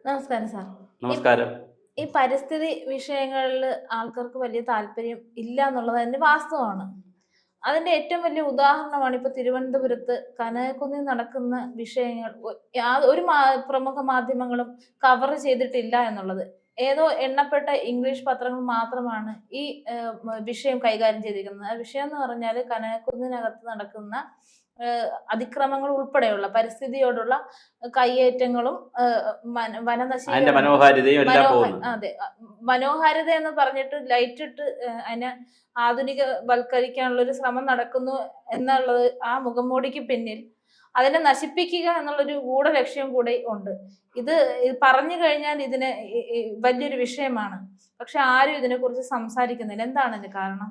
നമസ്കാരം സാർ. നമസ്കാരം. ഈ പരിസ്ഥിതി വിഷയങ്ങളിൽ ആൾക്കാർക്ക് വലിയ താല്പര്യം ഇല്ല എന്നുള്ളത് തന്നെ വാസ്തവമാണ്. അതിന്റെ ഏറ്റവും വലിയ ഉദാഹരണമാണ് ഇപ്പൊ തിരുവനന്തപുരത്ത് കനകക്കുന്നിൽ നടക്കുന്ന വിഷയങ്ങൾ. ഒരു പ്രമുഖ മാധ്യമങ്ങളും കവർ ചെയ്തിട്ടില്ല എന്നുള്ളത്. ഏതോ എണ്ണപ്പെട്ട ഇംഗ്ലീഷ് പത്രങ്ങൾ മാത്രമാണ് ഈ വിഷയം കൈകാര്യം ചെയ്തിരിക്കുന്നത്. ആ വിഷയം എന്ന് പറഞ്ഞാൽ കനകക്കുന്നിനകത്ത് നടക്കുന്ന അതിക്രമങ്ങൾ ഉൾപ്പെടെയുള്ള പരിസ്ഥിതിയോടുള്ള കയ്യേറ്റങ്ങളും മനോഹാരിതയും അതെ, മനോഹാരിത എന്ന് പറഞ്ഞിട്ട് ലൈറ്റ് ഇട്ട് അതിനെ ആധുനികവൽക്കരിക്കാനുള്ള ഒരു ശ്രമം നടക്കുന്നു എന്നുള്ളത് ആ മുഖംമൂടിക്ക് പിന്നിൽ അതിനെ നശിപ്പിക്കുക എന്നുള്ളൊരു ഗൂഢലക്ഷ്യം കൂടെ ഉണ്ട്. ഇത് പറഞ്ഞു കഴിഞ്ഞാൽ ഇതിന് വലിയൊരു വിഷയമാണ്. പക്ഷെ ആരും ഇതിനെക്കുറിച്ച് സംസാരിക്കുന്നില്ല. എന്താണ് ഇതിന് കാരണം?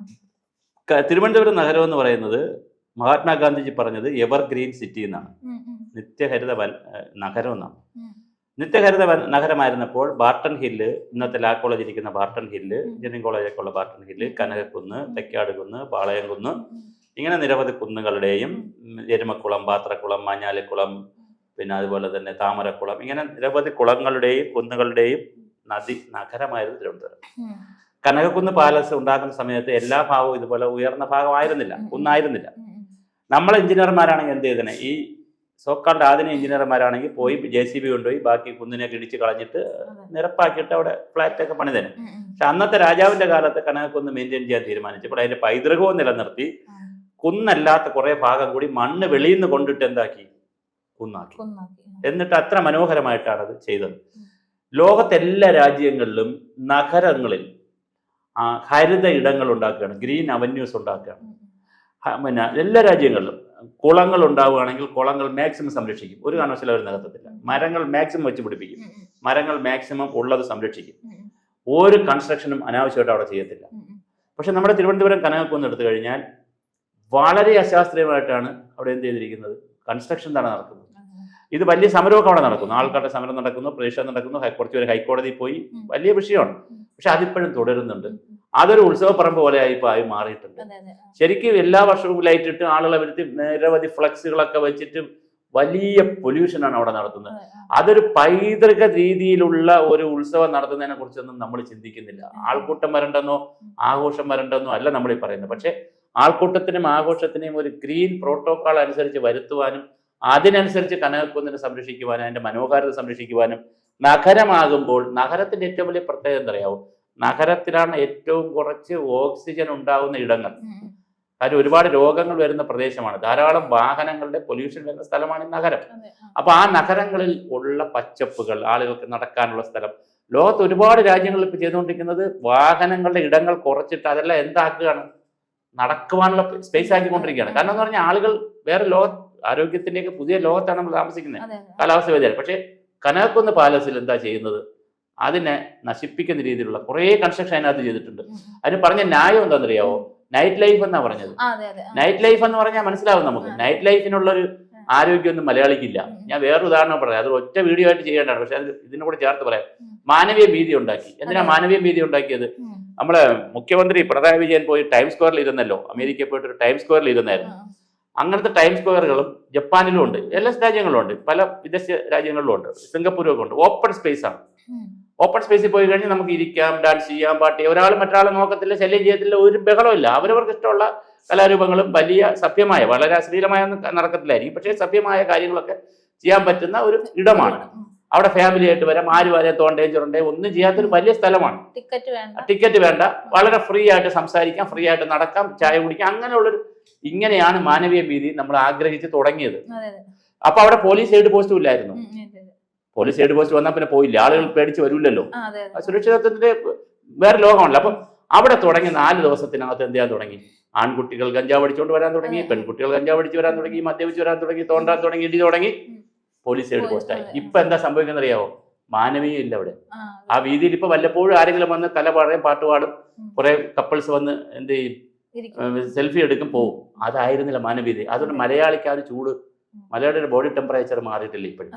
തിരുവനന്തപുരം നഗരം എന്ന് പറയുന്നത് മഹാത്മാഗാന്ധിജി പറഞ്ഞത് എവർ ഗ്രീൻ സിറ്റി എന്നാണ്, നിത്യഹരിത നഗരം എന്നാണ്. നിത്യഹരിത നഗരമായിരുന്നപ്പോൾ ബാർട്ടൺ ഹില്ല്, ഇന്നത്തെ ലാ കോളേജ് ഇരിക്കുന്ന ബാർട്ടൺ ഹില്ല്, എഞ്ചിനീയറിംഗ് കോളേജൊക്കെ ഉള്ള ബാർട്ടൺ ഹില്ല്, കനകക്കുന്ന്, തെക്കാടുകുന്ന്, പാളയംകുന്ന്, ഇങ്ങനെ നിരവധി കുന്നുകളുടെയും എരുമക്കുളം, പാത്രക്കുളം, മാഞ്ഞാലിക്കുളം, പിന്നെ അതുപോലെ തന്നെ താമരക്കുളം, ഇങ്ങനെ നിരവധി കുളങ്ങളുടെയും കുന്നുകളുടെയും നഗരമായിരുന്നു തിരുവനന്തപുരം. കനകക്കുന്ന് പാലസ് ഉണ്ടാക്കുന്ന സമയത്ത് എല്ലാ ഭാഗവും ഇതുപോലെ ഉയർന്ന ഭാഗമായിരുന്നില്ല, കുന്നായിരുന്നില്ല. നമ്മൾ എഞ്ചിനീയർമാരാണെങ്കിൽ എന്ത് ചെയ്തേ, ഈ സോക്കാളുടെ ആധുനിക എഞ്ചിനീയർമാരാണെങ്കിൽ പോയി JCB കൊണ്ടുപോയി ബാക്കി കുന്നിനെ ഇടിച്ച് കളഞ്ഞിട്ട് നിരപ്പാക്കിയിട്ട് അവിടെ ഫ്ലാറ്റൊക്കെ പണി തന്നെ. പക്ഷെ അന്നത്തെ രാജാവിന്റെ കാലത്ത് കനകക്കുന്ന് മെയിൻറ്റെയിൻ ചെയ്യാൻ തീരുമാനിച്ചപ്പോൾ അതിന്റെ പൈതൃകവും നിലനിർത്തി കുന്നല്ലാത്ത കുറെ ഭാഗം കൂടി മണ്ണ് വെളിയിൽ നിന്ന് കൊണ്ടിട്ട് എന്താക്കി, കുന്നാക്കി. എന്നിട്ട് അത്ര മനോഹരമായിട്ടാണ് അത് ചെയ്തത്. ലോകത്തെല്ലാ രാജ്യങ്ങളിലും നഗരങ്ങളിൽ ഹരിത ഇടങ്ങൾ ഉണ്ടാക്കുകയാണ്, ഗ്രീൻ അവന്യൂസ് ഉണ്ടാക്കുകയാണ്. പിന്നെ എല്ലാ രാജ്യങ്ങളിലും കുളങ്ങൾ ഉണ്ടാവുകയാണെങ്കിൽ കുളങ്ങൾ മാക്സിമം സംരക്ഷിക്കും, ഒരു കാരണവശാലും അവർ നികത്തത്തില്ല. മരങ്ങൾ മാക്സിമം വെച്ച് പിടിപ്പിക്കും, മരങ്ങൾ മാക്സിമം ഉള്ളത് സംരക്ഷിക്കും. ഒരു കൺസ്ട്രക്ഷനും അനാവശ്യമായിട്ട് അവിടെ ചെയ്യത്തില്ല. പക്ഷെ നമ്മുടെ തിരുവനന്തപുരം കനകക്കുന്ന് എടുത്തു കഴിഞ്ഞാൽ വളരെ അശാസ്ത്രീയമായിട്ടാണ് അവിടെ എന്ത് ചെയ്തിരിക്കുന്നത്, കൺസ്ട്രക്ഷൻ തന്നെ നടക്കുന്നത്. ഇത് വലിയ സമരമൊക്കെ അവിടെ നടക്കുന്നു, ആൾക്കാരുടെ സമരം നടക്കുന്നു, പ്രതിഷേധം നടക്കുന്നു, കുറച്ചുപേര് ഹൈക്കോടതിയിൽ പോയി, വലിയ വിഷയമാണ്. പക്ഷെ അതിപ്പോഴും തുടരുന്നുണ്ട്. അതൊരു ഉത്സവപ്പറമ്പ് പോലെ ആയി മാറിയിട്ടുണ്ട്. ശരിക്കും എല്ലാ വർഷവും ലൈറ്റ് ഇട്ട് ആളുകളെ വരുത്തി നിരവധി ഫ്ലക്സുകളൊക്കെ വെച്ചിട്ട് വലിയ പൊല്യൂഷനാണ് അവിടെ നടത്തുന്നത്. അതൊരു പൈതൃക രീതിയിലുള്ള ഒരു ഉത്സവം നടത്തുന്നതിനെ കുറിച്ചൊന്നും നമ്മൾ ചിന്തിക്കുന്നില്ല. ആൾക്കൂട്ടം വരണ്ടെന്നോ ആഘോഷം വരണ്ടെന്നോ അല്ല നമ്മൾ ഈ പറയുന്നത്. പക്ഷെ ആൾക്കൂട്ടത്തിനും ആഘോഷത്തിനെയും ഒരു ഗ്രീൻ പ്രോട്ടോകോൾ അനുസരിച്ച് വരുത്തുവാനും അതിനനുസരിച്ച് കനകക്കുന്നിനെ സംരക്ഷിക്കുവാനും അതിന്റെ മനോഹാരിത സംരക്ഷിക്കുവാനും നഗരമാകുമ്പോൾ നഗരത്തിന്റെ ഏറ്റവും വലിയ പ്രത്യേകത എന്തറിയാവോ, നഗരത്തിലാണ് ഏറ്റവും കുറച്ച് ഓക്സിജൻ ഉണ്ടാകുന്ന ഇടങ്ങൾ. കാര്യം ഒരുപാട് രോഗങ്ങൾ വരുന്ന പ്രദേശമാണ്, ധാരാളം വാഹനങ്ങളുടെ പൊല്യൂഷൻ വരുന്ന സ്ഥലമാണ് ഈ നഗരം. അപ്പൊ ആ നഗരങ്ങളിൽ ഉള്ള പച്ചപ്പുകൾ, ആളുകൾക്ക് നടക്കാനുള്ള സ്ഥലം, ലോകത്ത് ഒരുപാട് രാജ്യങ്ങളിൽ ഇപ്പൊ ചെയ്തുകൊണ്ടിരിക്കുന്നത് വാഹനങ്ങളുടെ ഇടങ്ങൾ കുറച്ചിട്ട് അതെല്ലാം എന്താക്കുകയാണ്, നടക്കുവാനുള്ള സ്പേസ് ആക്കിക്കൊണ്ടിരിക്കുകയാണ്. കാരണം എന്ന് പറഞ്ഞാൽ ആളുകൾ വേറെ ആരോഗ്യത്തിലേക്ക് പുതിയ ലോകത്താണ് നമ്മൾ താമസിക്കുന്നത്, കാലാവസ്ഥ വ്യതിയാനം. പക്ഷേ കനകക്കുന്ന് പാലസിൽ എന്താ ചെയ്യുന്നത്, അതിനെ നശിപ്പിക്കുന്ന രീതിയിലുള്ള കുറേ കൺസ്ട്രക്ഷൻ അതിനകത്ത് ചെയ്തിട്ടുണ്ട്. അതിന് പറഞ്ഞ ന്യായം എന്താണെന്നറിയാവോ, നൈറ്റ് ലൈഫ് എന്നാ പറഞ്ഞത്. നൈറ്റ് ലൈഫ് എന്ന് പറഞ്ഞാൽ മനസ്സിലാവും നമുക്ക്, നൈറ്റ് ലൈഫിനുള്ളൊരു ആരോഗ്യമൊന്നും മലയാളിക്കില്ല. ഞാൻ വേറൊരു ഉദാഹരണം പറയാം, അത് ഒറ്റ വീഡിയോ ആയിട്ട് ചെയ്യേണ്ടതാണ്, പക്ഷെ അത് ഇതിനെ കൂടെ ചേർത്ത് പറയാം. മാനവീയ ഭീതി ഉണ്ടാക്കി. എന്തിനാ മാനവീയ ഭീതി ഉണ്ടാക്കിയത്? നമ്മളെ മുഖ്യമന്ത്രി പിണറായി വിജയൻ പോയി ടൈം സ്ക്വയറിൽ ഇരുന്നല്ലോ, അമേരിക്കയിൽ പോയിട്ട് ഒരു ടൈം സ്ക്വയറിൽ ഇരുന്നായിരുന്നു. അങ്ങനത്തെ ടൈം സ്ക്വയറുകളും ജപ്പാനിലും ഉണ്ട്, എല്ലാ രാജ്യങ്ങളിലും ഉണ്ട്, പല വിദേശ രാജ്യങ്ങളിലും ഉണ്ട്, സിംഗപ്പൂരും ഒക്കെ ഉണ്ട്. ഓപ്പൺ സ്പേസ് ആണ്. ഓപ്പൺ സ്പേസിൽ പോയി കഴിഞ്ഞാൽ നമുക്ക് ഇരിക്കാം, ഡാൻസ് ചെയ്യാം, പാട്ട് ചെയ്യാം, ഒരാൾ മറ്റൊരാളെ നോക്കത്തില്ല, ശല്യം ചെയ്യത്തില്ല, ഒരു ബഹളമില്ല. അവരവർക്ക് ഇഷ്ടമുള്ള കലാരൂപങ്ങളും വലിയ സഭ്യമായ, വളരെ അശ്ലീലമായ നടക്കത്തില്ലായിരിക്കും, പക്ഷേ സഭ്യമായ കാര്യങ്ങളൊക്കെ ചെയ്യാൻ പറ്റുന്ന ഒരു ഇടമാണ്. അവിടെ ഫാമിലി ആയിട്ട് വരാം, ആര് വരെ തോണ്ടേ ചുരണ്ടേ ഒന്നും ചെയ്യാത്തൊരു വലിയ സ്ഥലമാണ്. ടിക്കറ്റ് വേണ്ട, വളരെ ഫ്രീ ആയിട്ട് സംസാരിക്കാം, ഫ്രീ ആയിട്ട് നടക്കാം, ചായ കുടിക്കാം, അങ്ങനെയുള്ളൊരു, ഇങ്ങനെയാണ് മാനവീയ ഭീതി നമ്മൾ ആഗ്രഹിച്ച് തുടങ്ങിയത്. അപ്പൊ അവിടെ പോലീസ് എയ്ഡ് പോസ്റ്റും ഇല്ലായിരുന്നു. പോലീസ് എയ്ഡ് പോസ്റ്റ് വന്നാൽ പിന്നെ പോയില്ല, ആളുകൾ പേടിച്ച് വരില്ലല്ലോ. സുരക്ഷിതത്വത്തിന്റെ വേറെ ലോകമാണല്ലോ. അപ്പൊ അവിടെ തുടങ്ങി 4 ദിവസത്തിനകത്ത് എന്ത് ചെയ്യാൻ തുടങ്ങി, ആൺകുട്ടികൾ കഞ്ചാവ് അടിച്ചുകൊണ്ട് വരാൻ തുടങ്ങി, പെൺകുട്ടികൾ കഞ്ചാവ് അടിച്ച് വരാൻ തുടങ്ങി, മദ്യപിച്ച് വരാൻ തുടങ്ങി, തോണ്ടാൻ തുടങ്ങി, ഇടി തുടങ്ങി, പോലീസ് എയ്ഡ് പോസ്റ്റായി. ഇപ്പൊ എന്താ സംഭവിക്കുന്നത് അറിയാവോ, മാനവീയം ഇല്ല അവിടെ. ആ വീതിയിൽ ഇപ്പൊ വല്ലപ്പോഴും ആരെങ്കിലും വന്ന് കല പാടും, പാട്ടുപാടും, കുറെ കപ്പിൾസ് വന്ന് എന്ത് ചെയ്യും, സെൽഫി എടുക്കും, പോവും. അതായിരുന്നില്ല മാനവീയത. അതുകൊണ്ട് മലയാളിക്ക് ആ ഒരു ചൂട്, മലയാളിയുടെ ബോഡി ടെമ്പറേച്ചർ മാറിയിട്ടില്ല ഇപ്പോഴും.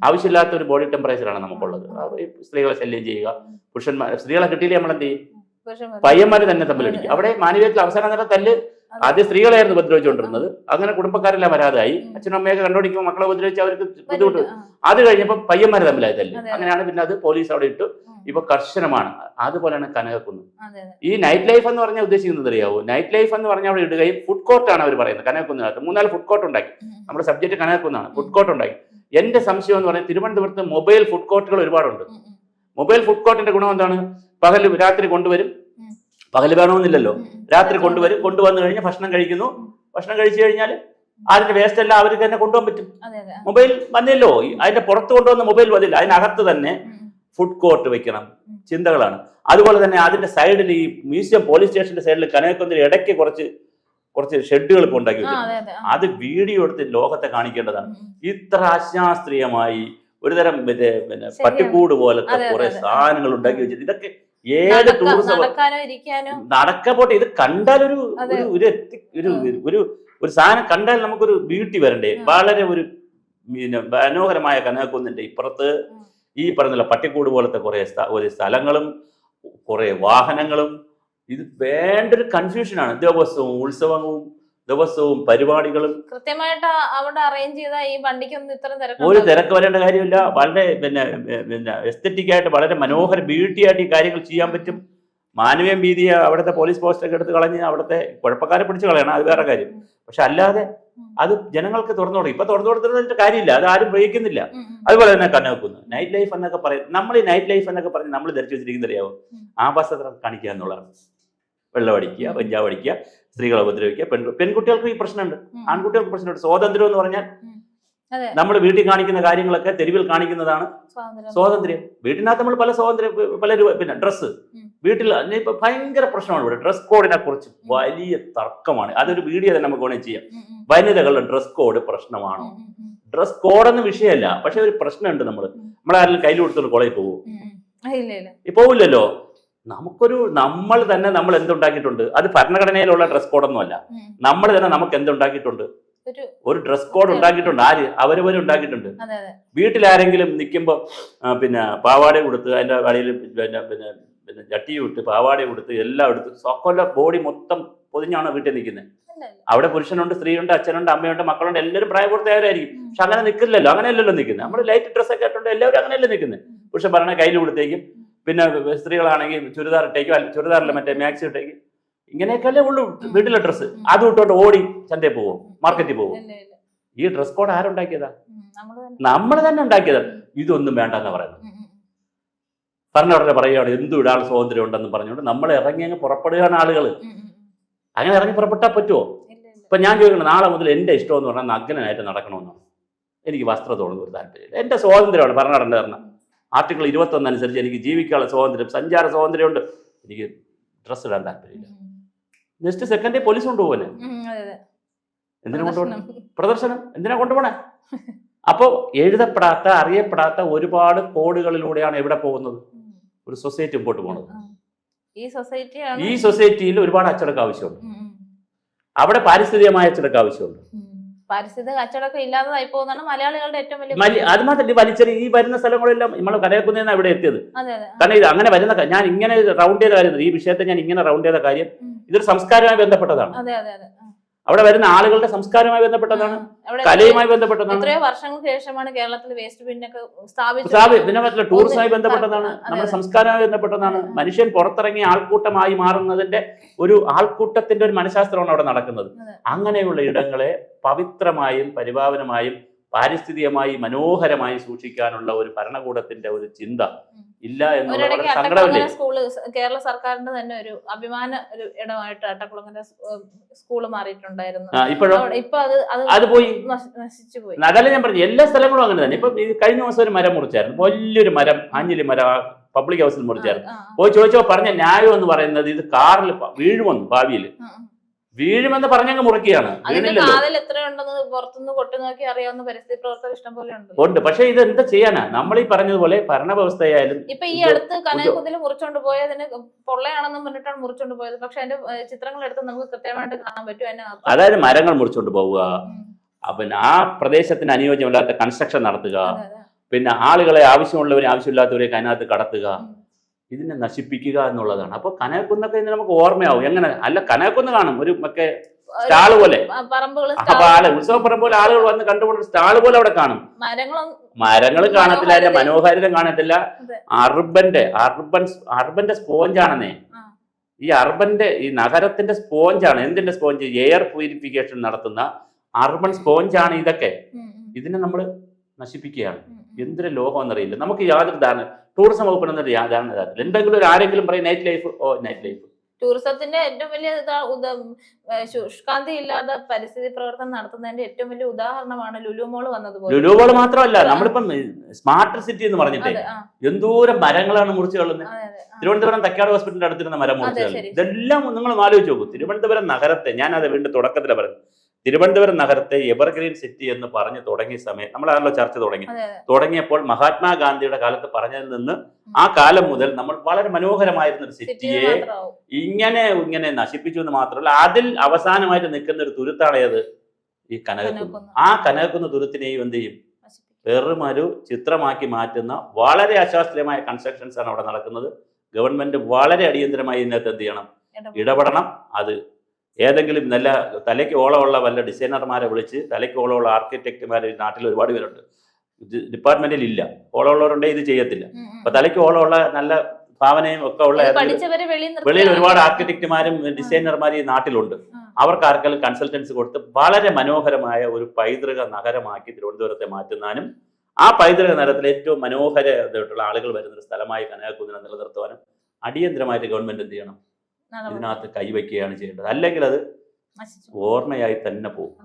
ആവശ്യമില്ലാത്ത ഒരു ബോഡി ടെമ്പറേച്ചറാണ് നമുക്കുള്ളത്. സ്ത്രീകളെ ശല്യം ചെയ്യുക, പുരുഷന്മാർ, സ്ത്രീകളെ കിട്ടിയില്ലേ നമ്മൾ എന്ത് ചെയ്യും, പയ്യന്മാര് തന്നെ തമ്മിലടിക്കും. അവിടെ മാനവീയത്തിൽ അവസാനം തന്നെ തല്ല് ആദ്യം സ്ത്രീകളായിരുന്നു ഉപദ്രവിച്ചുകൊണ്ടിരുന്നത്. അങ്ങനെ കുടുംബക്കാരെല്ലാം വരാതായി. അച്ഛനും അമ്മയൊക്കെ കണ്ടുപിടിക്കുമ്പോൾ മക്കളെ ഉപദ്രവിച്ച് അവർക്ക് ബുദ്ധിമുട്ട്. അത് കഴിഞ്ഞപ്പോൾ പയ്യന്മാർ തമ്മിലായി തല്ലി. അങ്ങനെയാണ് പിന്നെ അത് പോലീസ് അവിടെ ഇട്ടു. ഇപ്പൊ കർശനമാണ്. അതുപോലെയാണ് കനകക്കുന്ന്. ഈ നൈറ്റ് ലൈഫ് എന്ന് പറഞ്ഞാൽ ഉദ്ദേശിക്കുന്നത് അറിയാവോ? നൈറ്റ് ലൈഫ് എന്ന് പറഞ്ഞാൽ അവിടെ ഇടുകയും ഫുഡ് കോർട്ടാണ് അവർ പറയുന്നത്. കനകക്കുന്നിനകത്ത് 3-4 ഫുഡ് കോർട്ട് ഉണ്ടാക്കി. നമ്മുടെ സബ്ജക്ട് കനകക്കുന്നാണ്. ഫുഡ് കോർട്ട് ഉണ്ടാക്കി. എന്റെ സംശയം എന്ന് പറഞ്ഞാൽ തിരുവനന്തപുരത്ത് മൊബൈൽ ഫുഡ് കോർട്ടുകൾ ഒരുപാടുണ്ട്. മൊബൈൽ ഫുഡ് കോർട്ടിന്റെ ഗുണം എന്താണ്? രാത്രി കൊണ്ടുവരും. പകല് വേണമെന്നില്ലല്ലോ, രാത്രി കൊണ്ടുവരും. കൊണ്ടുവന്നു കഴിഞ്ഞാൽ ഭക്ഷണം കഴിക്കുന്നു. ഭക്ഷണം കഴിച്ചു കഴിഞ്ഞാൽ അതിന്റെ വേസ്റ്റ് എല്ലാം അവർക്ക് തന്നെ കൊണ്ടുപോകാൻ പറ്റും. മൊബൈൽ വന്നല്ലോ, അതിന്റെ പുറത്ത് കൊണ്ടുവന്ന മൊബൈൽ വന്നില്ല. അതിനകത്ത് തന്നെ ഫുഡ് കോർട്ട് വെക്കണം. ചിന്തകളാണ്. അതുപോലെ തന്നെ അതിന്റെ സൈഡിൽ ഈ മ്യൂസിയം പോലീസ് സ്റ്റേഷന്റെ സൈഡിൽ കനകക്കുന്നിൽ ഇടയ്ക്ക് കുറച്ച് ഷെഡുകൾ ഇപ്പോൾ ഉണ്ടാക്കി വെച്ചിട്ടുണ്ട്. അത് വീഡിയോ എടുത്ത് ലോകത്തെ കാണിക്കേണ്ടതാണ്. ഇത്ര അശാസ്ത്രീയമായി ഒരുതരം പിന്നെ പട്ടിക്കൂട് പോലത്തെ കുറെ സാധനങ്ങൾ ഉണ്ടാക്കി വെച്ചിട്ട് ഇതൊക്കെ ഏത് ടൂറിസം നടക്കപ്പോട്ടെ. ഇത് കണ്ടാൽ ഒരു സാധനം കണ്ടാൽ നമുക്കൊരു ബ്യൂട്ടി വരണ്ടേ? വളരെ ഒരു മനോഹരമായ കനകക്കുന്നിന്റെ ഇപ്പുറത്ത് ഈ പറഞ്ഞ പട്ടിക്കൂട് പോലത്തെ കുറെ സ്ഥലങ്ങളും കുറെ വാഹനങ്ങളും. ഇത് വേണ്ടൊരു കൺഫ്യൂഷനാണ്. ദിവസവും പരിപാടികളും കൃത്യമായിട്ട് അവിടെ അറേഞ്ച് ചെയ്ത ഈ വണ്ടിക്കൊന്നും ഒരു തിരക്ക് വരേണ്ട കാര്യമില്ല. വളരെ പിന്നെ എസ്തെറ്റിക് ആയിട്ട് വളരെ മനോഹര ബ്യൂട്ടി ആയിട്ട് ഈ കാര്യങ്ങൾ ചെയ്യാൻ പറ്റും. മാനവീയം വീതിയെ അവിടുത്തെ പോലീസ് പോസ്റ്റൊക്കെ എടുത്ത് കളഞ്ഞ് അവിടുത്തെ കുഴപ്പക്കാരെ പിടിച്ച് കളയണം, അത് വേറെ കാര്യം. പക്ഷെ അല്ലാതെ അത് ജനങ്ങൾക്ക് തുറന്നു കൊടുക്കും. ഇപ്പൊ തുറന്നു കൊടുത്തിട്ട് കാര്യമില്ല, അത് ആരും പ്രയോഗിക്കുന്നില്ല. അതുപോലെ തന്നെ കനകക്കുന്ന് നൈറ്റ് ലൈഫ് എന്നൊക്കെ പറയും. നമ്മൾ ഈ നൈറ്റ് ലൈഫ് എന്നൊക്കെ പറഞ്ഞ് നമ്മൾ ധരിച്ചു വെച്ചിരിക്കുന്നത് അറിയാവും, ആഭാസത്രം കാണിക്കുക എന്നുള്ളതാണ്. വെള്ളമടിക്കുക, പഞ്ചാബ് അടിക്കുക, സ്ത്രീകളെ ഉപദ്രവിക്കുക. പെൺകുട്ടികൾക്ക് ഈ പ്രശ്നമുണ്ട്, ആൺകുട്ടികൾക്ക് പ്രശ്നമുണ്ട്. സ്വാതന്ത്ര്യം എന്ന് പറഞ്ഞാൽ നമ്മൾ വീട്ടിൽ കാണിക്കുന്ന കാര്യങ്ങളൊക്കെ തെരുവിൽ കാണിക്കുന്നതാണ് സ്വാതന്ത്ര്യം. വീട്ടിനകത്ത് നമ്മൾ പല സ്വാതന്ത്ര്യം, പിന്നെ ഡ്രസ്സ് വീട്ടിൽ ഇപ്പൊ ഭയങ്കര പ്രശ്നമാണ്. ഇവിടെ ഡ്രസ് കോഡിനെ കുറിച്ച് വലിയ തർക്കമാണ്. അതൊരു വീഡിയോ തന്നെ നമുക്ക് വേണമെങ്കിൽ ചെയ്യാം. വനിതകളുടെ ഡ്രസ് കോഡ് പ്രശ്നമാണോ? ഡ്രസ് കോഡൊന്നും വിഷയമല്ല, പക്ഷെ ഒരു പ്രശ്നമുണ്ട്. നമ്മളാരെങ്കിലും കയ്യിൽ കൊടുത്തോണ്ട് കോളേജിൽ പോകും? പോവില്ലല്ലോ. നമ്മൾ തന്നെ നമ്മൾ എന്തുണ്ടാക്കിയിട്ടുണ്ട്? അത് ഭരണഘടനയിലുള്ള ഡ്രസ് കോഡൊന്നും അല്ല. നമ്മൾ തന്നെ നമുക്ക് എന്തുണ്ടാക്കിയിട്ടുണ്ട്? ഒരു ഡ്രസ് കോഡ് ഉണ്ടാക്കിയിട്ടുണ്ട്. ആര്? അവരവരും ഉണ്ടാക്കിയിട്ടുണ്ട്. വീട്ടിലാരെങ്കിലും നിൽക്കുമ്പോ പിന്നെ പാവാട കൊടുത്ത് അതിന്റെ വഴിയിൽ പിന്നെ ചട്ടി വിട്ട് പാവാട കൊടുത്ത് എല്ലാം എടുത്ത് സകല ബോഡി മൊത്തം പൊതിഞ്ഞാണ് വീട്ടിൽ നിൽക്കുന്നത്. അവിടെ പുരുഷനുണ്ട്, സ്ത്രീയുണ്ട്, അച്ഛനുണ്ട്, അമ്മയുണ്ട്, മക്കളുണ്ട്, എല്ലാവരും പ്രായപൂർത്തിയായവരായിരിക്കും. പക്ഷെ അങ്ങനെ നിൽക്കില്ലല്ലോ, അങ്ങനെയല്ലല്ലോ നിൽക്കുന്നത്. നമ്മൾ ലൈറ്റ് ഡ്രസ്സൊക്കെ ഇട്ടുണ്ട്, എല്ലാവരും അങ്ങനെയല്ലേ നിൽക്കുന്നത്. പുരുഷൻ പറഞ്ഞ കയ്യിൽ കൊടുത്തേക്കും, പിന്നെ സ്ത്രീകളാണെങ്കിൽ ചുരിദാർ ഇട്ടേക്കും, ചുരിദാറിൽ മറ്റേ മാക്സി ഇട്ടേക്കും. ഇങ്ങനെയൊക്കെയല്ലേ ഉള്ളൂ വീട്ടിലെ ഡ്രസ്സ്. അത് ഇട്ടോണ്ട് ഓടി ചന്തയിൽ പോവും, മാർക്കറ്റിൽ പോവും. ഈ ഡ്രസ് കോഡ് ആരുണ്ടാക്കിയതാ? നമ്മൾ തന്നെ ഉണ്ടാക്കിയതാണ്. ഇതൊന്നും വേണ്ടെന്ന് പറയുന്നത്. ഭരണഘടന പറയുകയാണ് എന്തും ഇടാൻ സ്വാതന്ത്ര്യം ഉണ്ടെന്ന് പറഞ്ഞുകൊണ്ട് നമ്മൾ ഇറങ്ങി അങ്ങ് പുറപ്പെടുകയാണ് ആളുകൾ. അങ്ങനെ ഇറങ്ങി പുറപ്പെട്ടാൽ പറ്റുമോ? ഇപ്പൊ ഞാൻ ചോദിക്കണം, നാളെ മുതൽ എന്റെ ഇഷ്ടം എന്ന് പറഞ്ഞാൽ നഗ്നനായിട്ട് നടക്കണമെന്നാണ്. എനിക്ക് വസ്ത്രത്തോളം ഒരു താല്പര്യമില്ല. എന്റെ സ്വാതന്ത്ര്യമാണ് ഭരണഘടന തരണം. ആർട്ടിക്കിൾ 21 അനുസരിച്ച് എനിക്ക് ജീവിക്കാനുള്ള സ്വാതന്ത്ര്യം, സഞ്ചാര സ്വാതന്ത്ര്യമുണ്ട്. എനിക്ക് ഡ്രസ്സ് ഇടാൻ താല്പര്യമില്ല. നെക്സ്റ്റ് സെക്കൻഡേ പോലീസ് കൊണ്ടുപോകല്ലേ? എന്തിനാ കൊണ്ടുപോകണം? പ്രദർശനം എന്തിനാ കൊണ്ടുപോകണേ? അപ്പോൾ എഴുതപ്പെടാത്ത, അറിയപ്പെടാത്ത ഒരുപാട് കോഡുകളിലൂടെയാണ് എവിടെ പോകുന്നത്? ഒരു സൊസൈറ്റി മുമ്പോട്ട് പോകുന്നത്. ഈ സൊസൈറ്റിയിൽ ഒരുപാട് അച്ചടക്കം ആവശ്യമുണ്ട്. അവിടെ പാരിസ്ഥിതികമായ അച്ചടക്കം ആവശ്യമുണ്ട്. പാരിസ്ഥിതിക അച്ചടക്കം ഇല്ലാതായി പോകുന്നതാണ് മലയാളികളുടെ ഏറ്റവും വലിയ. അത് മാത്രമല്ല, വലിച്ചെറി ഈ വരുന്ന സ്ഥലങ്ങളെല്ലാം നമ്മൾ കനകക്കുന്നിൽ ഇവിടെ എത്തിയത്. കാരണം ഇത് അങ്ങനെ വരുന്ന, ഞാൻ ഇങ്ങനെ റൗണ്ട് ചെയ്ത കാര്യം, ഈ വിഷയത്തെ ഞാൻ ഇങ്ങനെ റൗണ്ട് ചെയ്ത കാര്യം, ഇതൊരു സംസ്കാരവുമായി ബന്ധപ്പെട്ടതാണ്. അവിടെ വരുന്ന ആളുകളുടെ സംസ്കാരവുമായി ബന്ധപ്പെട്ടതാണ്, കലയുമായി ബന്ധപ്പെട്ടതാണ്. എത്രയോ വർഷങ്ങൾക്ക് ശേഷമാണ് കേരളത്തിൽ വേസ്റ്റ് ബിന്നൊക്കെ സ്ഥാപിച്ചത്. പിന്നെ മറ്റുള്ള ടൂറിസവുമായി ബന്ധപ്പെട്ടതാണ്, നമ്മുടെ സംസ്കാരവുമായി ബന്ധപ്പെട്ടതാണ്. മനുഷ്യൻ പുറത്തിറങ്ങി ആൾക്കൂട്ടമായി മാറുന്നതിന്റെ ഒരു ആൾക്കൂട്ടത്തിന്റെ ഒരു മനഃശാസ്ത്രമാണ് അവിടെ നടക്കുന്നത്. അങ്ങനെയുള്ള ഇടങ്ങളെ പവിത്രമായും പരിപാവനമായും പാരിസ്ഥിതികമായി മനോഹരമായി സൂക്ഷിക്കാനുള്ള ഒരു ഭരണകൂടത്തിന്റെ ഒരു ചിന്ത ഇല്ല എന്നുള്ള സങ്കടമില്ലേ? കേരള സർക്കാരിന്റെ തന്നെ ഒരു അഭിമാന ഒരു ഇടമായിട്ട് അട്ടക്കുളങ്ങര സ്കൂള് മാറിയിട്ടുണ്ടായിരുന്നു. ഇപ്പൊ അത് പോയി, നശിച്ചു പോയി. അതല്ല ഞാൻ പറഞ്ഞു, എല്ലാ സ്ഥലങ്ങളും അങ്ങനെ തന്നെ. ഇപ്പൊ കഴിഞ്ഞ ദിവസം ഒരു മരം മുറിച്ചായിരുന്നു, വലിയൊരു മരം, ആഞ്ഞിലി മരം പബ്ലിക് ഹൗസിൽ മുറിച്ചായിരുന്നു. പോയി ചോദിച്ചോ പറഞ്ഞ ന്യായം എന്ന് പറയുന്നത് ഇത് കാറിൽ വീഴുമെന്ന്, ഭാവിയിൽ വീഴുമെന്ന് പറഞ്ഞങ്ങ് മുറിക്കുകയാണ്. ഉണ്ട്. പക്ഷെ ഇത് എന്താ ചെയ്യാനാ? നമ്മൾ ഈ പറഞ്ഞതുപോലെ ഭരണവ്യവസ്ഥയായാലും ഇപ്പൊ ഈ അടുത്ത് കനകക്കുന്നിൽ മുറിച്ചോണ്ട് പോയതിന് പൊള്ളയാണെന്നും പറഞ്ഞിട്ടാണ് മുറിച്ചോണ്ട് പോയത്. പക്ഷെ അതിന്റെ ചിത്രങ്ങൾ എടുത്ത് നമുക്ക് കൃത്യമായിട്ട് കാണാൻ പറ്റും. അതായത് മരങ്ങൾ മുറിച്ചോണ്ട് പോവുക, പിന്നെ ആ പ്രദേശത്തിന് അനുയോജ്യമല്ലാത്ത കൺസ്ട്രക്ഷൻ നടത്തുക, പിന്നെ ആളുകളെ ആവശ്യമുള്ളവരെ ആവശ്യമില്ലാത്തവരെ അതിനകത്ത് കടത്തുക, ഇതിനെ നശിപ്പിക്കുക എന്നുള്ളതാണ്. അപ്പോൾ കനകക്കുന്നൊക്കെ ഇന്ന് നമുക്ക് ഓർമ്മയാവും. എങ്ങനെ അല്ല, കനകക്കുന്ന് കാണും, ഒരു ഒക്കെ സ്റ്റാള് പോലെ പറമ്പുകൾ, അപ്പൊ ഉത്സവ പറമ്പ് പോലെ ആളുകൾ വന്ന് കണ്ടുകൊണ്ട് സ്റ്റാള് പോലെ അവിടെ കാണും. മരങ്ങൾ കാണത്തില്ല, അതിന്റെ മനോഹാരിത കാണത്തില്ല. അർബന്റെ സ്പോഞ്ചാണെന്നേ. ഈ ഈ നഗരത്തിന്റെ സ്പോഞ്ചാണ്. എന്തിന്റെ സ്പോഞ്ച്? എയർ പ്യൂരിഫിക്കേഷൻ നടത്തുന്ന അർബൻ സ്പോഞ്ചാണ് ഇതൊക്കെ. ഇതിനെ നമ്മൾ നശിപ്പിക്കുകയാണ്. എന്തൊരു ലോകം എന്നറിയില്ല. നമുക്ക് യാതൊരു ധാരണ, ടൂറിസം വകുപ്പിനൊന്നും ധാരണ ധാരണ. എന്തെങ്കിലും ആരെങ്കിലും പറയും നൈറ്റ് ലൈഫ്, നൈറ്റ് ലൈഫ്. ടൂറിസത്തിന്റെ ഏറ്റവും വലിയ ശുഷ്കാന്തി ഇല്ലാതെ പരിസ്ഥിതി പ്രവർത്തനം നടത്തുന്നതിന്റെ ഏറ്റവും വലിയ ഉദാഹരണമാണ് ലുലു മോൾ വന്നതുപോലെ. ലുലു മോൾ മാത്രമല്ല, നമ്മളിപ്പം സ്മാർട്ട് സിറ്റി എന്ന് പറഞ്ഞിട്ടേ എന്തോരം മരങ്ങളാണ് മുറിച്ചു കളയുന്നത്. തിരുവനന്തപുരം തക്കാട് ഹോസ്പിറ്റലിന്റെ അടുത്തിരുന്ന മരം മുറിച്ചു കളയുന്നത്. ഇതെല്ലാം നിങ്ങൾ ആലോചിച്ച് നോക്കൂ. തിരുവനന്തപുരം നഗരത്തെ, ഞാൻ അത് വീണ്ടും തുടക്കത്തിലാണ് പറയുന്നത്, തിരുവനന്തപുരം നഗരത്തെ എവർഗ്രീൻ സിറ്റി എന്ന് പറഞ്ഞു തുടങ്ങിയ സമയം നമ്മളാണല്ലോ ചർച്ച തുടങ്ങിയപ്പോൾ മഹാത്മാഗാന്ധിയുടെ കാലത്ത് പറഞ്ഞതിൽ നിന്ന് ആ കാലം മുതൽ നമ്മൾ വളരെ മനോഹരമായിരുന്ന ഒരു സിറ്റിയെ ഇങ്ങനെ നശിപ്പിച്ചു എന്ന് മാത്രമല്ല, അതിൽ അവസാനമായിട്ട് നിൽക്കുന്ന ഒരു തുരുത്താണ് ഏത്? ഈ കനകക്കുന്ന്. ആ കനകക്കുന്ന് തുരുത്തിനെയും എന്ത് ചെയ്യും? വെറുമൊരു ചിത്രമാക്കി മാറ്റുന്ന വളരെ അശാസ്ത്രീയമായ കൺസ്ട്രക്ഷൻസ് ആണ് അവിടെ നടക്കുന്നത്. ഗവൺമെന്റ് വളരെ അടിയന്തരമായി ഇതിനകത്ത് എന്ത് ചെയ്യണം? ഇടപെടണം. അത് ഏതെങ്കിലും നല്ല തലയ്ക്ക് ഓളമുള്ള വല്ല ഡിസൈനർമാരെ വിളിച്ച്, തലയ്ക്ക് ഓളമുള്ള ആർക്കിടെക്റ്റുമാർ നാട്ടിൽ ഒരുപാട് പേരുണ്ട്, ഡിപ്പാർട്ട്മെന്റിൽ ഇല്ല, ഓളമുള്ളവരുണ്ടെങ്കിൽ ഇത് ചെയ്യത്തില്ല. അപ്പൊ തലയ്ക്ക് ഓളമുള്ള നല്ല ഭാവനയും ഒക്കെ ഉള്ള വെളിയിൽ ഒരുപാട് ആർക്കിടെക്റ്റുമാരും ഡിസൈനർമാരും ഈ നാട്ടിലുണ്ട്. അവർക്ക് ആർക്കെങ്കിലും കൺസൾട്ടൻസി കൊടുത്ത് വളരെ മനോഹരമായ ഒരു പൈതൃക നഗരമാക്കി തിരുവനന്തപുരത്തെ മാറ്റുന്നതിനും ആ പൈതൃക നഗരത്തിൽ ഏറ്റവും മനോഹരമായിട്ടുള്ള ആളുകൾ വരുന്ന സ്ഥലമായി കനകക്കുന്നിനെ നിലനിർത്തുവാനും അടിയന്തരമായിട്ട് ഗവൺമെന്റ് എന്ത് ചെയ്യണം? ഇതിനകത്ത് കൈവയ്ക്കുകയാണ് ചെയ്യേണ്ടത്. അല്ലെങ്കിൽ അത് ഓർമ്മയായി തന്നെ പോകും.